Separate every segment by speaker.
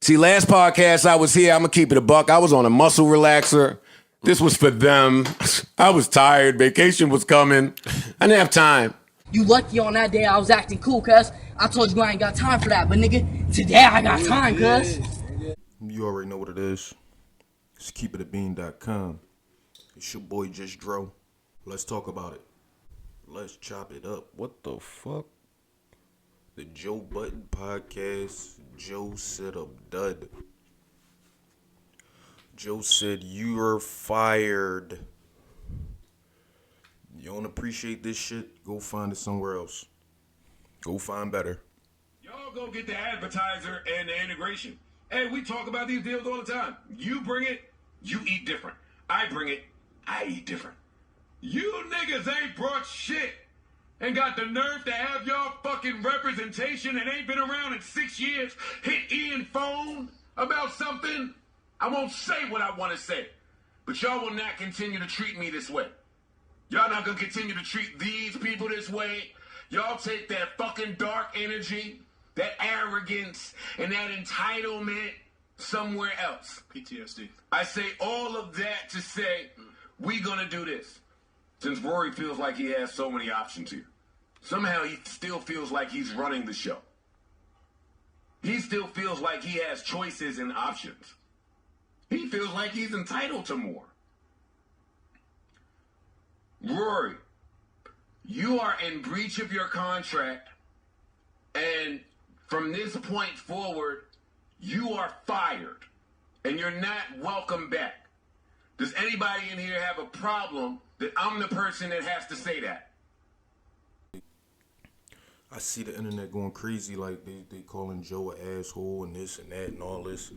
Speaker 1: See, last podcast I was here, I'm going to keep it a buck. I was on a muscle relaxer. This was for them. I was tired. Vacation was coming. I didn't have time.
Speaker 2: You lucky on that day I was acting cool, cuz. I told you I ain't got time for that. But, nigga, today I got time, cuz.
Speaker 3: You already know what it is. It's KeepItABean.com. It's your boy Just Dro. Let's talk about it. Let's chop it up. What the fuck? The Joe Budden podcast. Joe said a dud. Joe said you're fired. You don't appreciate this shit? Go find it somewhere else. Go find better.
Speaker 4: Y'all go get the advertiser and the integration. Hey, we talk about these deals all the time. You bring it, you eat different. I bring it, I eat different. You niggas ain't brought shit and got the nerve to have y'all fucking representation and ain't been around in 6 years. Hit Ian phone about something. I won't say what I want to say, but y'all will not continue to treat me this way. Y'all not gonna continue to treat these people this way. Y'all take that fucking dark energy, that arrogance, and that entitlement somewhere else.
Speaker 5: PTSD.
Speaker 4: I say all of that to say, we gonna do this. Since Rory feels like he has so many options here. Somehow he still feels like he's running the show. He still feels like he has choices and options. He feels like he's entitled to more. Rory, you are in breach of your contract, and from this point forward, you are fired, and you're not welcome back. Does anybody in here have a problem that I'm the person that has to say that?
Speaker 3: I see the internet going crazy, like they calling Joe an asshole and this and that and all this.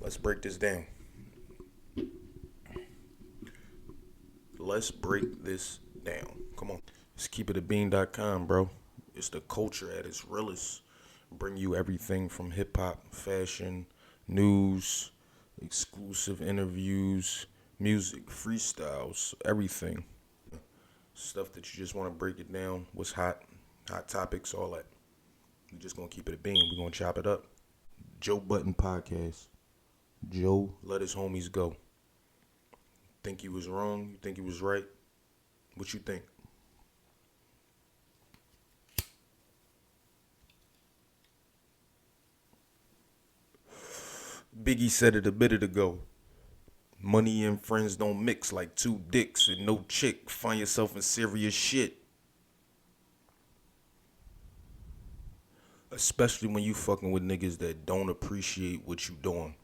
Speaker 3: Let's break this down. Let's break this down. Come on. It's KeepItABean.com, bro. It's the culture at its realest. Bring you everything from hip-hop, fashion, news, exclusive interviews, music, freestyles, everything. Stuff that you just want to break it down. What's hot topics, all that. We're just going to keep it a bean. We're going to chop it up. Joe Budden podcast. Joe let his homies go. Think he was wrong? You think he was right? What you think? Biggie said it a minute ago. Money and friends don't mix like two dicks and no chick. Find yourself in serious shit. Especially when you fucking with niggas that don't appreciate what you doing.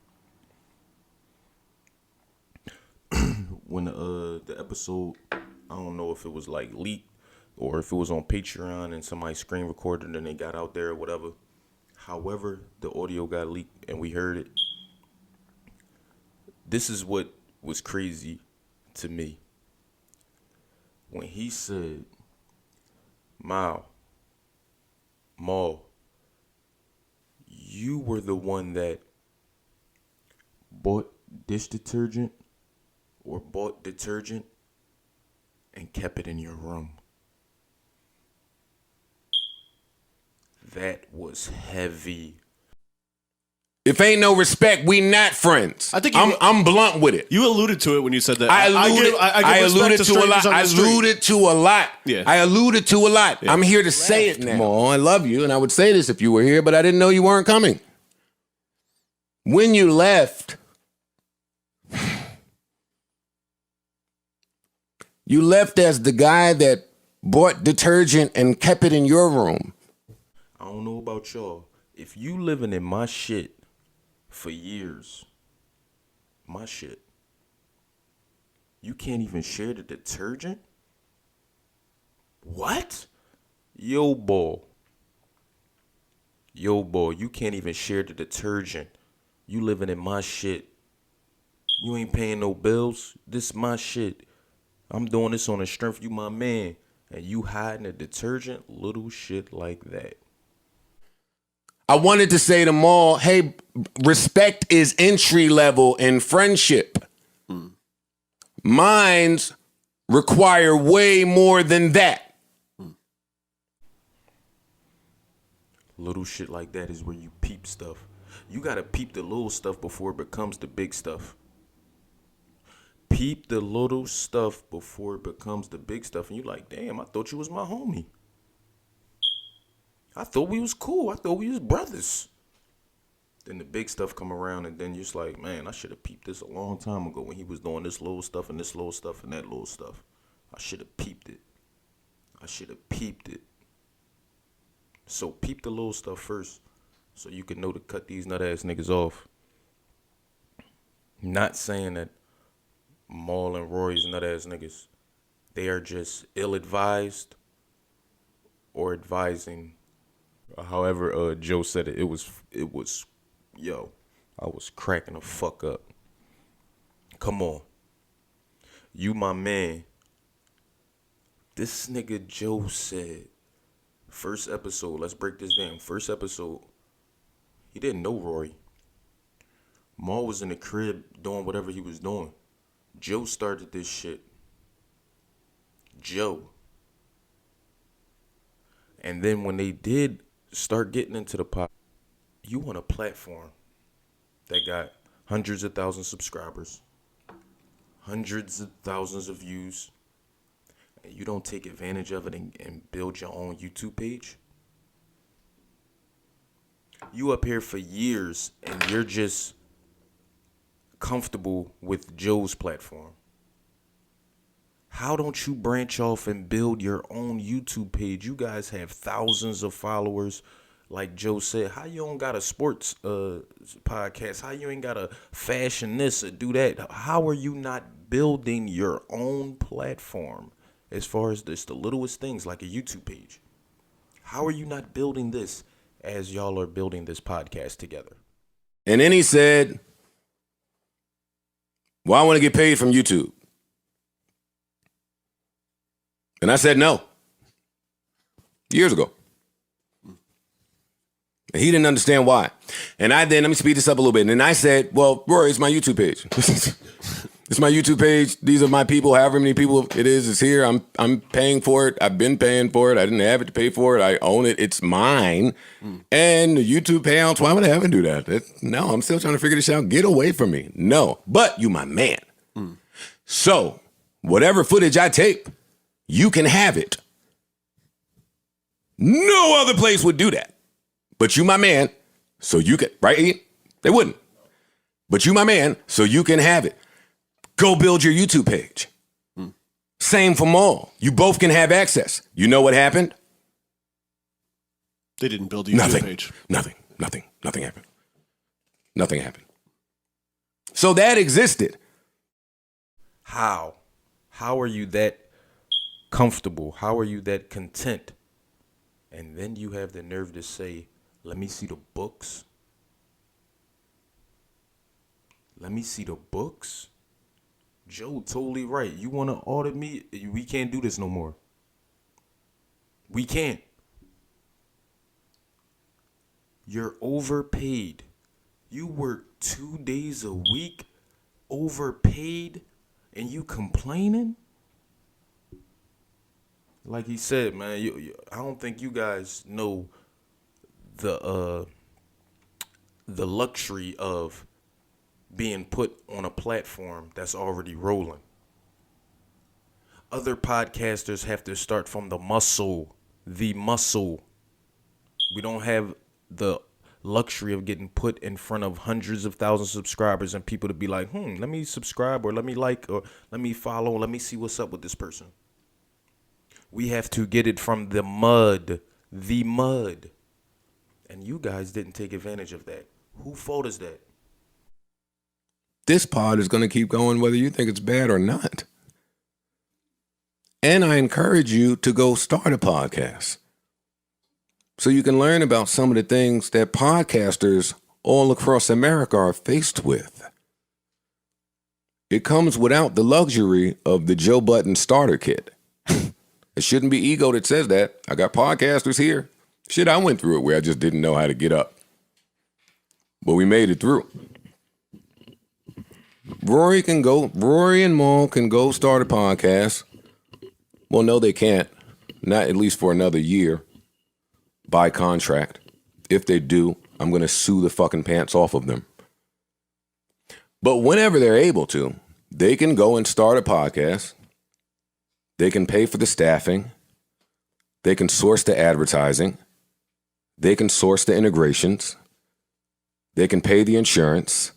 Speaker 3: When the episode, I don't know if it was like leaked or if it was on Patreon and somebody screen recorded and they got out there or whatever. However, the audio got leaked and we heard it. This is what was crazy to me. When he said, Maul, you were the one that bought dish detergent or bought detergent and kept it in your room. That was heavy.
Speaker 1: If ain't no respect, we not friends.
Speaker 5: I think
Speaker 1: I'm blunt with it.
Speaker 5: You alluded to it when you said that.
Speaker 1: I alluded to a lot.
Speaker 5: Yeah.
Speaker 1: I alluded to a lot. Yeah. I'm here to say it now. Mo, I love you, and I would say this if you were here, but I didn't know you weren't coming. When you left, you left as the guy that bought detergent and kept it in your room.
Speaker 3: I don't know about y'all. If you living in my shit for years, my shit, you can't even share the detergent? What? Yo, boy, you can't even share the detergent. You living in my shit. You ain't paying no bills. This my shit. I'm doing this on the strength. You my man. And you hiding the detergent? Little shit like that.
Speaker 1: I wanted to say to Maul, hey, respect is entry level in friendship. Mines require way more than that.
Speaker 3: Little shit like that is where you peep stuff. You got to peep the little stuff before it becomes the big stuff. Peep the little stuff before it becomes the big stuff. And you like, damn, I thought you was my homie. I thought we was cool. I thought we was brothers. Then the big stuff come around, and then you're just like, man, I should have peeped this a long time ago when he was doing this little stuff and this little stuff and that little stuff. I should have peeped it. So peep the little stuff first so you can know to cut these nut ass niggas off. Not saying that Maul and Rory's nut ass niggas. They are just ill-advised or advising. However, Joe said it. It was, yo, I was cracking the fuck up. Come on. You my man. This nigga Joe said, first episode, let's break this down. First episode, he didn't know Rory. Maul was in the crib doing whatever he was doing. Joe started this shit. Joe. And then when they did start getting into the pop, you on a platform that got hundreds of thousands of subscribers, hundreds of thousands of views, and you don't take advantage of it and build your own YouTube page. You up here for years and you're just comfortable with Joe's platform. How don't you branch off and build your own YouTube page? You guys have thousands of followers. Like Joe said, how you don't got a sports podcast? How you ain't got a fashion this or do that? How are you not building your own platform as far as this, the littlest things like a YouTube page? How are you not building this as y'all are building this podcast together?
Speaker 1: And then he said, well, I want to get paid from YouTube. And I said no. Years ago. And he didn't understand why. And let me speed this up a little bit. And then I said, well, Rory, it's my YouTube page. It's my YouTube page. These are my people. However many people it is, it's here. I'm paying for it. I've been paying for it. I didn't have it to pay for it. I own it. It's mine. And the YouTube payouts, why would I ever do that? No, I'm still trying to figure this out. Get away from me. No, but you my man. So whatever footage I tape, you can have it. No other place would do that. But you my man, so you can, right, Ian? They wouldn't. But you my man, so you can have it. Go build your YouTube page. Same for Maul. You both can have access. You know what happened?
Speaker 5: They didn't build a YouTube page.
Speaker 1: Nothing happened. Nothing happened. So that existed.
Speaker 3: How? How are you that comfortable? How are you that content? And then you have the nerve to say, let me see the books. Let me see the books. Joe, totally right. You want to audit me? We can't do this no more. We can't. You're overpaid. You work 2 days a week, overpaid, and you complaining? Like he said, man, I don't think you guys know the luxury of being put on a platform that's already rolling. Other podcasters have to start from the muscle. We don't have the luxury of getting put in front of hundreds of thousands of subscribers and people to be like, let me subscribe or let me like or let me follow. Let me see what's up with this person. We have to get it from the mud. And you guys didn't take advantage of that. Whose fault is that?
Speaker 1: This pod is going to keep going whether you think it's bad or not. And I encourage you to go start a podcast so you can learn about some of the things that podcasters all across America are faced with. It comes without the luxury of the Joe Budden starter kit. It shouldn't be ego that says that. I got podcasters here. Shit, I went through it where I just didn't know how to get up. But we made it through. Rory and Maul can go start a podcast. Well, no, they can't. Not at least for another year by contract. If they do, I'm going to sue the fucking pants off of them. But whenever they're able to, they can go and start a podcast. They can pay for the staffing. They can source the advertising. They can source the integrations. They can pay the insurance.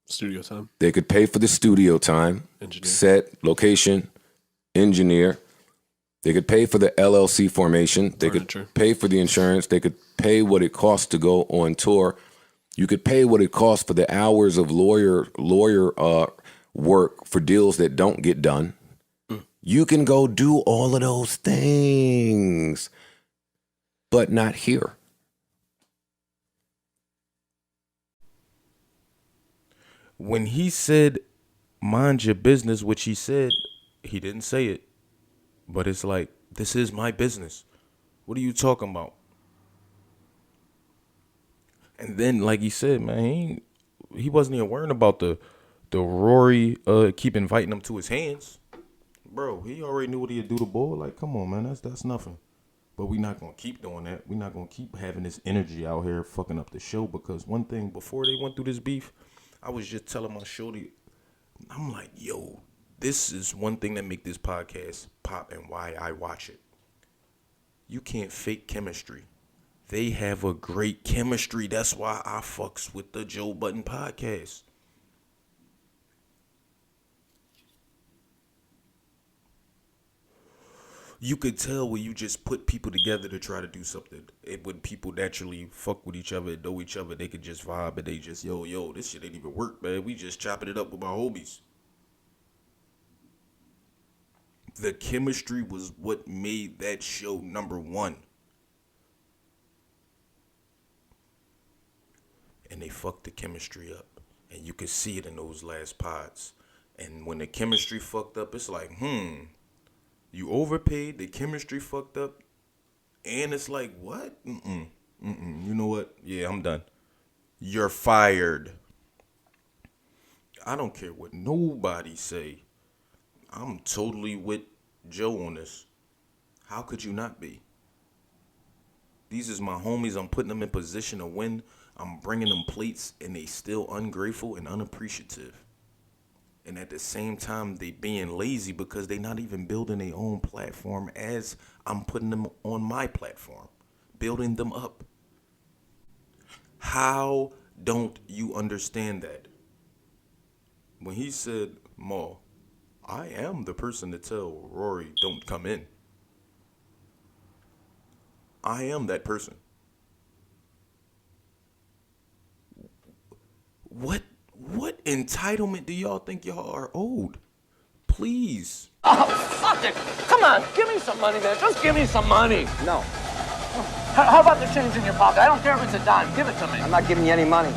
Speaker 5: Studio time.
Speaker 1: They could pay for the studio time,
Speaker 5: Engineer.
Speaker 1: set, location, engineer. They could pay for the LLC formation. They
Speaker 5: Furniture.
Speaker 1: could pay for the insurance. They could pay what it costs to go on tour. You could pay what it costs for the hours of lawyer work for deals that don't get done. You can go do all of those things, but not here.
Speaker 3: When he said, mind your business, which he said, he didn't say it. But it's like, this is my business. What are you talking about? And then, like he said, man, he wasn't even worrying about the RORY keep inviting him to his hands. Bro, he already knew what he'd do to Bull. Like, come on, man, that's nothing. But we're not going to keep doing that. We're not going to keep having this energy out here fucking up the show. Because one thing, before they went through this beef, I was just telling my shorty, I'm like, yo, this is one thing that make this podcast pop and why I watch it. You can't fake chemistry. They have a great chemistry. That's why I fucks with the Joe Budden podcast. You could tell when you just put people together to try to do something. When people naturally fuck with each other and know each other, they could just vibe and they just, yo, this shit ain't even work, man. We just chopping it up with my homies. The chemistry was what made that show number one. And they fucked the chemistry up. And you could see it in those last pods. And when the chemistry fucked up, it's like, you overpaid, the chemistry fucked up, and it's like, what? You know what? Yeah, I'm done. You're fired. I don't care what nobody say. I'm totally with Joe on this. How could you not be? These is my homies. I'm putting them in position to win. I'm bringing them plates, and they still ungrateful and unappreciative. And at the same time, they being lazy because they not even building their own platform as I'm putting them on my platform, building them up. How don't you understand that? When he said, Ma, I am the person to tell Rory don't come in. I am that person. What entitlement do y'all think y'all are owed? Please.
Speaker 6: Oh, fuck it. Come on, give me some money, man. Just give me some money.
Speaker 7: No,
Speaker 6: How about the change in your pocket? I don't care if it's a dime. Give it to me.
Speaker 7: I'm not giving you any money.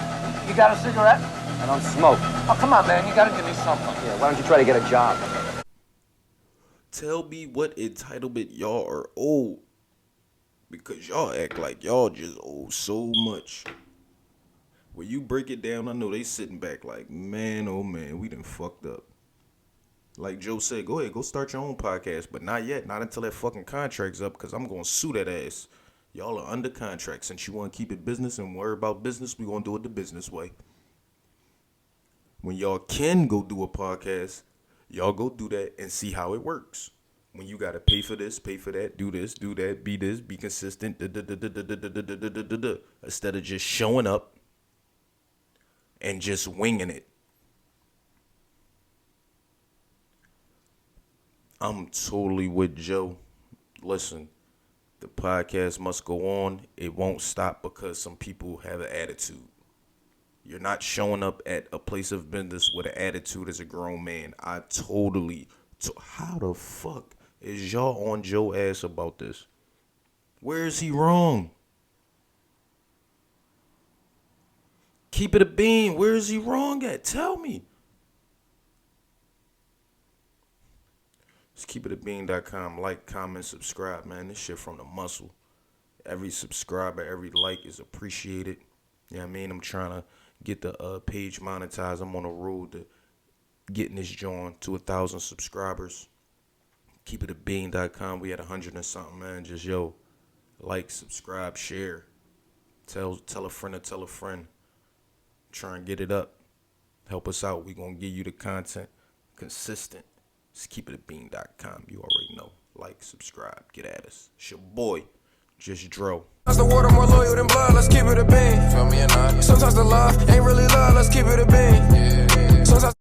Speaker 6: You got a cigarette?
Speaker 7: I don't smoke.
Speaker 6: Oh, come on, man. You gotta give me something.
Speaker 7: Yeah, why don't you try to get a job?
Speaker 3: Tell me what entitlement y'all are owed. Because y'all act like y'all just owe so much. When you break it down, I know they sitting back like, man, oh man, we done fucked up. Like Joe said, go ahead, go start your own podcast. But not yet, not until that fucking contract's up, because I'm going to sue that ass. Y'all are under contract. Since you want to keep it business and worry about business, we going to do it the business way. When y'all can go do a podcast, y'all go do that and see how it works. When you got to pay for this, pay for that, do this, do that, be consistent, instead of just showing up and just winging it. I'm totally with Joe. Listen, the podcast must go on. It won't stop because some people have an attitude. You're not showing up at a place of business with an attitude as a grown man. How the fuck is y'all on Joe ass about this? Where is he wrong? Keep it a bean. Where is he wrong at? Tell me. It's KeepItABean.com. Like, comment, subscribe, man. This shit from the muscle. Every subscriber, every like is appreciated. You know what I mean? I'm trying to get the page monetized. I'm on the road to getting this joint to 1,000 subscribers. KeepItABean.com. We had 100 and something, man. Just, like, subscribe, share. Tell a friend to tell a friend. Try and get it up. Help us out. We gonna give you the content consistent. It's KeepItABean.com. You already know. Like, subscribe, get at us. It's your boy, Just Dro.
Speaker 8: Sometimes the water more loyal than blood, let's keep it a bean. Feel me or not? Sometimes the love ain't really love, let's keep it a bean. Sometimes